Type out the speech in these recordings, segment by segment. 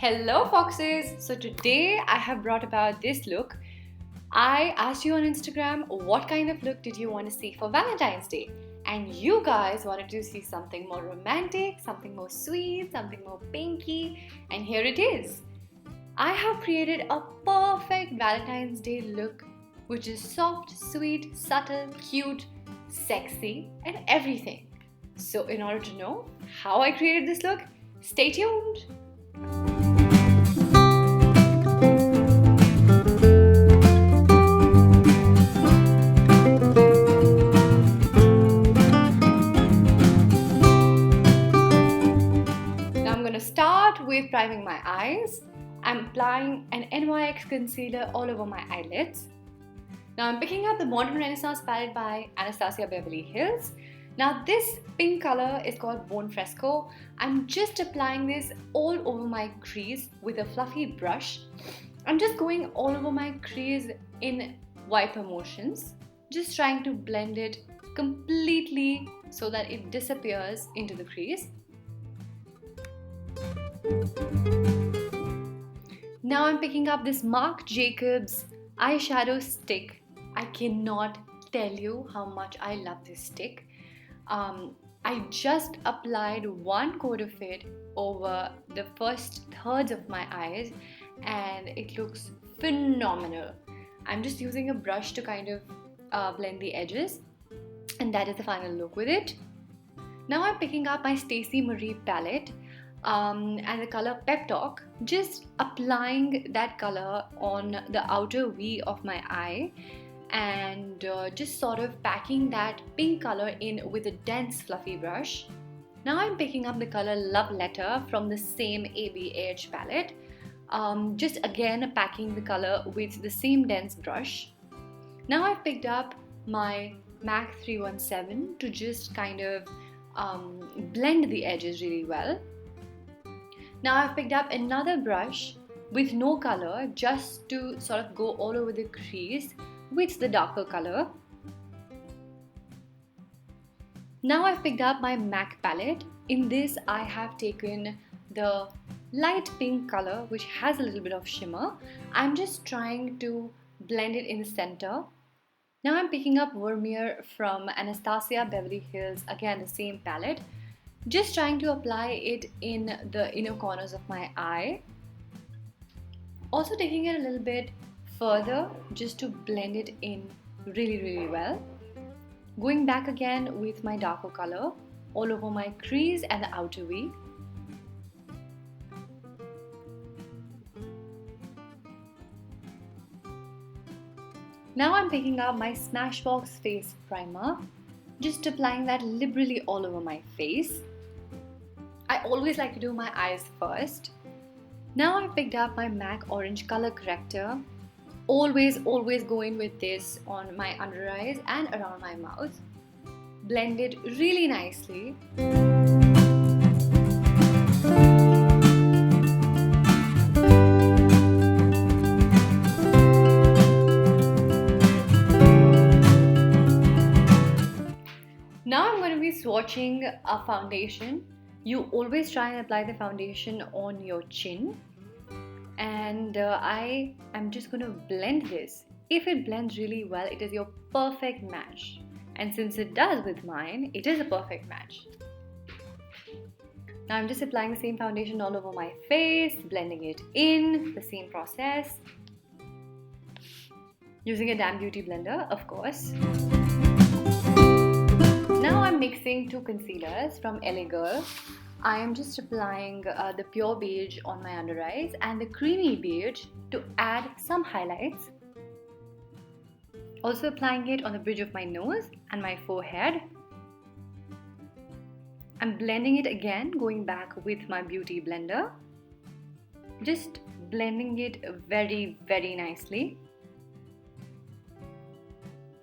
Hello foxes! So today I have brought about this look. I asked you on Instagram what kind of look did you want to see for Valentine's Day, and you guys wanted to see something more romantic, something more sweet, something more pinky, and here it is. I have created a perfect Valentine's Day look which is soft, sweet, subtle, cute, sexy and everything. So in order to know how I created this look, stay tuned! Start with priming my eyes. I'm applying an NYX concealer all over my eyelids. Now I'm picking up the Modern Renaissance palette by Anastasia Beverly Hills. Now this pink color is called Bone Fresco. I'm just applying this all over my crease with a fluffy brush. I'm just going all over my crease in wiper motions, just trying to blend it completely so that it disappears into the crease. Now I'm picking up this Marc Jacobs eyeshadow stick. I cannot tell you how much I love this stick. I just applied one coat of it over the first thirds of my eyes and it looks phenomenal. I'm just using a brush to kind of blend the edges, and that is the final look with it. Now I'm picking up my Stacey Marie palette and the color Pep Talk, just applying that color on the outer V of my eye and just sort of packing that pink color in with a dense fluffy brush. Now I'm picking up the color Love Letter from the same ABH palette, just again packing the color with the same dense brush. Now I've picked up my MAC 317 to just kind of blend the edges really well. Now I've picked up another brush with no color just to sort of go all over the crease with the darker color. Now I've picked up my MAC palette. In this I have taken the light pink color which has a little bit of shimmer. I'm just trying to blend it in the center. Now I'm picking up Vermeer from Anastasia Beverly Hills, again the same palette. Just trying to apply it in the inner corners of my eye. Also taking it a little bit further just to blend it in really well. Going back again with my darker color all over my crease and the outer V. Now I'm picking up my Smashbox face primer, just applying that liberally all over my face. I always like to do my eyes first. Now I picked up my MAC Orange Color Corrector. Always go in with this on my under eyes and around my mouth. Blend it really nicely. Now I'm going to be swatching a foundation. You always try and apply the foundation on your chin, and I am just going to blend this. If it blends really well, it is your perfect match, and since it does with mine, it is a perfect match. Now I'm just applying the same foundation all over my face, blending it in, the same process, using a damn beauty blender, of course. Now I'm mixing two concealers from LA Girl. I am just applying the pure beige on my under eyes and the creamy beige to add some highlights. Also applying it on the bridge of my nose and my forehead. I'm blending it again, going back with my beauty blender. Just blending it very nicely.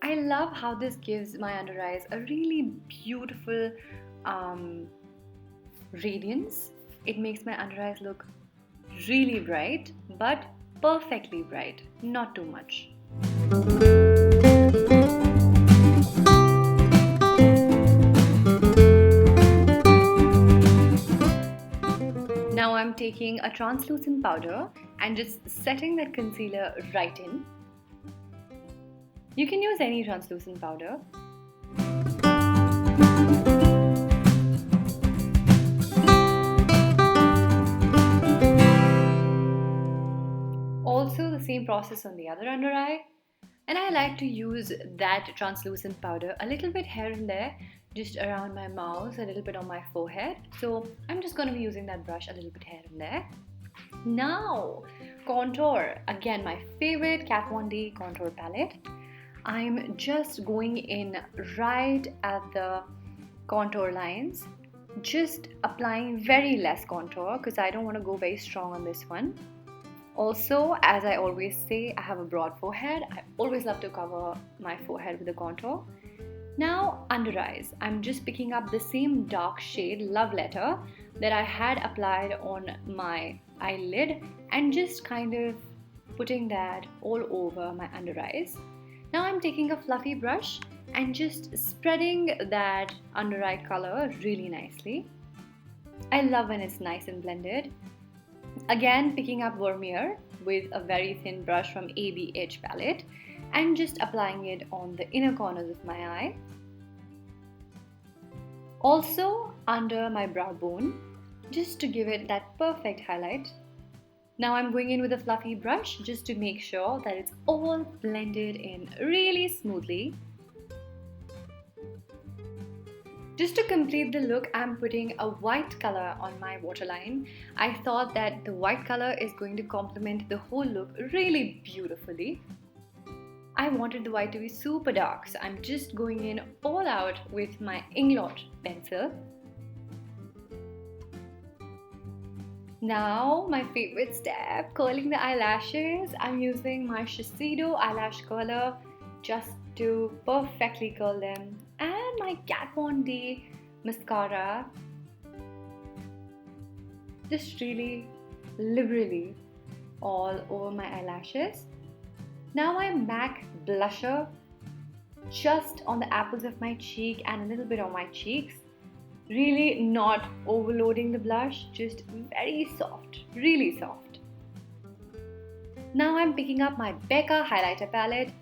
I love how this gives my under eyes a really beautiful radiance. It makes my under eyes look really bright, but perfectly bright, not too much. taking a translucent powder and just setting that concealer right in. You can use any translucent powder. Also the same process on the other under eye. And I like to use that translucent powder a little bit here and there, just around my mouth, a little bit on my forehead. So I'm just going to be using that brush a little bit here and there. Now, contour. Again, my favorite Kat Von D contour palette. I'm just going in right at the contour lines, just applying very less contour because I don't want to go very strong on this one. Also, as I always say, I have a broad forehead. I always love to cover my forehead with a contour. Now, under eyes. I'm just picking up the same dark shade, Love Letter, that I had applied on my eyelid and just kind of putting that all over my under eyes. Now I'm taking a fluffy brush and just spreading that under eye color really nicely. I love when it's nice and blended. Again, picking up Vermeer with a very thin brush from ABH palette and just applying it on the inner corners of my eye. Also under my brow bone, just to give it that perfect highlight. Now I'm going in with a fluffy brush just to make sure that it's all blended in really smoothly. Just to complete the look, I'm putting a white color on my waterline. I thought that the white color is going to complement the whole look really beautifully. I wanted the white to be super dark, so I'm just going in all out with my Inglot pencil. Now, my favorite step, curling the eyelashes. I'm using my Shiseido eyelash curler just to perfectly curl them, and my Kat Von D mascara, just really liberally all over my eyelashes. Now my MAC blusher just on the apples of my cheek and a little bit on my cheeks. Really not overloading the blush, just very soft, really soft. Now I'm picking up my Becca highlighter palette.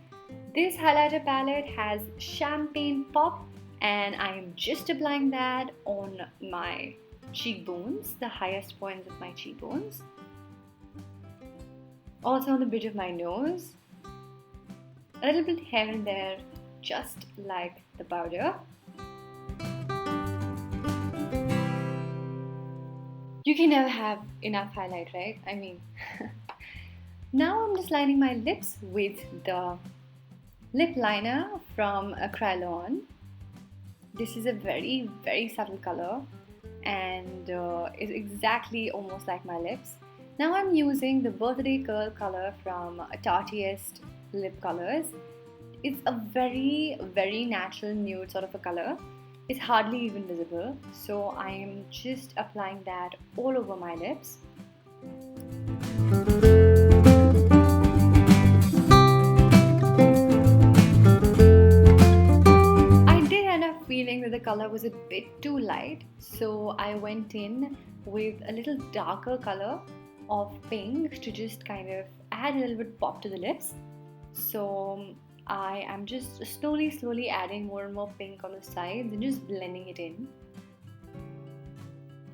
This highlighter palette has champagne pop and I am just applying that on my cheekbones, the highest points of my cheekbones. Also on the bridge of my nose. A little bit here and there, just like the powder. You can never have enough highlight, right? I mean, now I'm just lining my lips with the lip liner from Kryolan. This is a very, very subtle color and is exactly almost like my lips. Now I'm using the Birthday Curl color from Tarteist lip colors. It's a very, very natural nude sort of a color. It's hardly even visible, so I am just applying that all over my lips. I did end up feeling that the color was a bit too light, so I went in with a little darker color of pink to just kind of add a little bit pop to the lips. So I am just slowly adding more and more pink on the sides and just blending it in.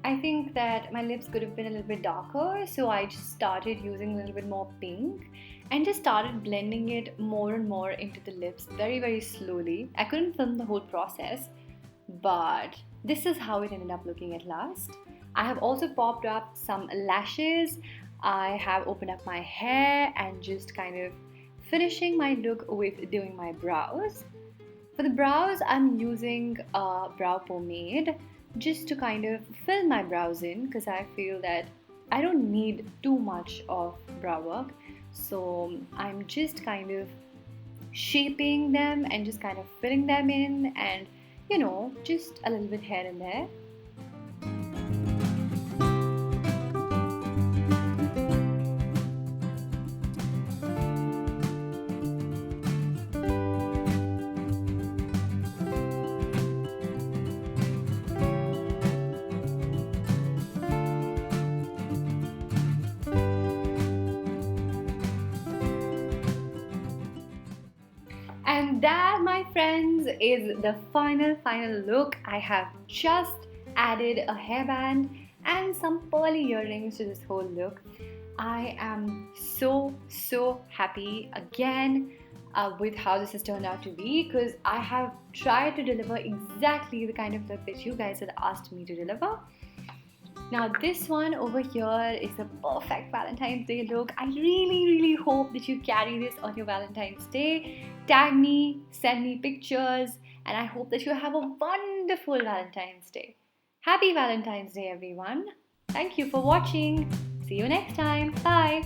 I think that my lips could have been a little bit darker, so I just started using a little bit more pink and just started blending it more and more into the lips very, very slowly. I couldn't film the whole process, but this is how it ended up looking at last. I have also popped up some lashes. I have opened up my hair and just kind of finishing my look with doing my brows. For the brows, I'm using a brow pomade just to kind of fill my brows in because I feel that I don't need too much of brow work. So I'm just kind of shaping them and just kind of filling them in and, you know, just a little bit here and there. And that, my friends, is the final look. I have just added a hairband and some pearly earrings to this whole look. I am so happy again with how this has turned out to be, because I have tried to deliver exactly the kind of look that you guys had asked me to deliver. Now this one over here is a perfect Valentine's Day look. I really hope that you carry this on your Valentine's Day. Tag me, send me pictures, and I hope that you have a wonderful Valentine's Day. Happy Valentine's Day, everyone. Thank you for watching. See you next time. Bye.